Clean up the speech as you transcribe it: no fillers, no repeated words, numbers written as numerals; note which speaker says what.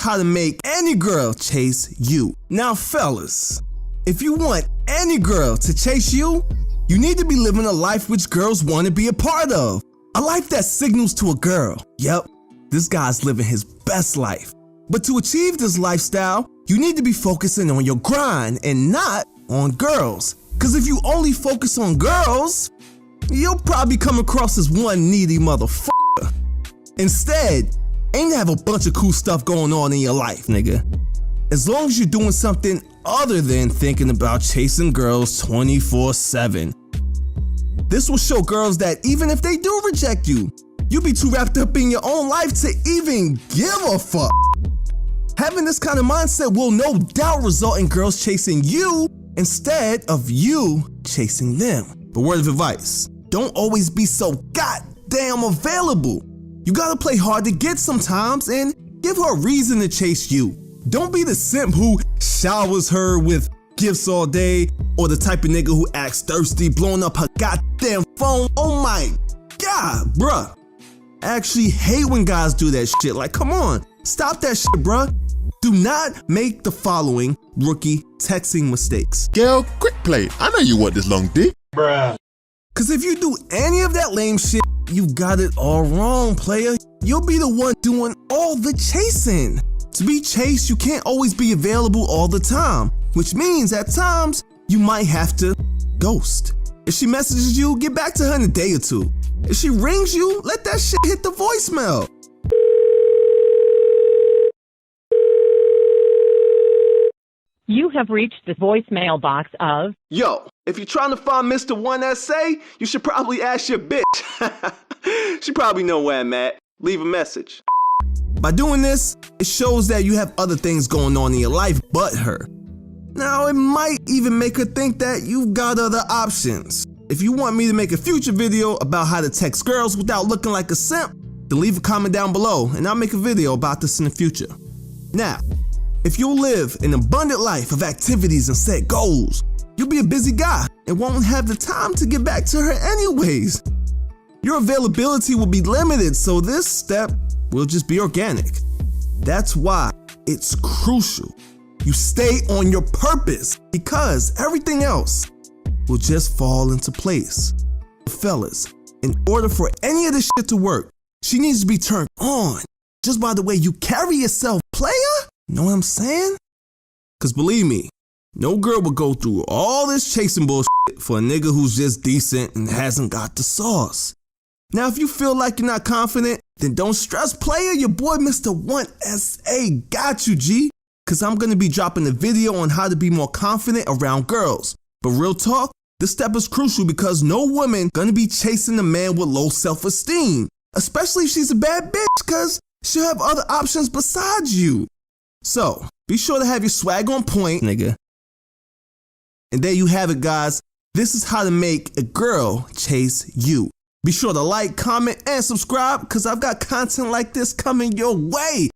Speaker 1: how to make any girl chase you. Now fellas, if you want any girl to chase you, you need to be living a life which girls want to be a part of. A life that signals to a girl, yep, this guy's living his best life. But to achieve this lifestyle, you need to be focusing on your grind and not on girls. Cause if you only focus on girls, you'll probably come across as one needy motherfucker. Instead, aim to have a bunch of cool stuff going on in your life, nigga. As long as you're doing something other than thinking about chasing girls 24/7. This will show girls that even if they do reject you, you'll be too wrapped up in your own life to even give a fuck. Having this kind of mindset will no doubt result in girls chasing you instead of you chasing them. But word of advice, don't always be so goddamn available. You gotta play hard to get sometimes and give her a reason to chase you. Don't be the simp who showers her with gifts all day, or the type of nigga who acts thirsty, blowing up her goddamn phone. Oh my god, bruh. I actually hate when guys do that shit. Like, come on, stop that shit, bruh. Do not make the following rookie texting mistakes.
Speaker 2: Girl, quick play. I know you want this long dick.
Speaker 3: Bruh.
Speaker 1: Cause if you do any of that lame shit, you got it all wrong, player. You'll be the one doing all the chasing. To be chased, you can't always be available all the time, which means at times, you might have to ghost. If she messages you, get back to her in a day or two. If she rings you, let that shit hit the voicemail.
Speaker 4: You have reached the voicemail box of...
Speaker 1: Yo, if you're trying to find Mr. 1SA, you should probably ask your bitch. She probably know where I'm at. Leave a message. By doing this, it shows that you have other things going on in your life but her. Now, it might even make her think that you've got other options. If you want me to make a future video about how to text girls without looking like a simp, then leave a comment down below and I'll make a video about this in the future. Now, if you'll live an abundant life of activities and set goals, you'll be a busy guy and won't have the time to get back to her anyways. Your availability will be limited, so this step will just be organic. That's why it's crucial you stay on your purpose, because everything else will just fall into place. Fellas, in order for any of this shit to work, she needs to be turned on just by the way you carry yourself, player. Know what I'm saying? Cause believe me, no girl will go through all this chasing bullshit for a nigga who's just decent and hasn't got the sauce. Now, if you feel like you're not confident, then don't stress, player. Your boy Mr. 1SA got you, G. Cause I'm gonna be dropping a video on how to be more confident around girls. But real talk, this step is crucial because no woman gonna be chasing a man with low self-esteem, especially if she's a bad bitch, cause she'll have other options besides you. So, be sure to have your swag on point, nigga. And there you have it, guys. This is how to make a girl chase you. Be sure to like, comment, and subscribe, because I've got content like this coming your way.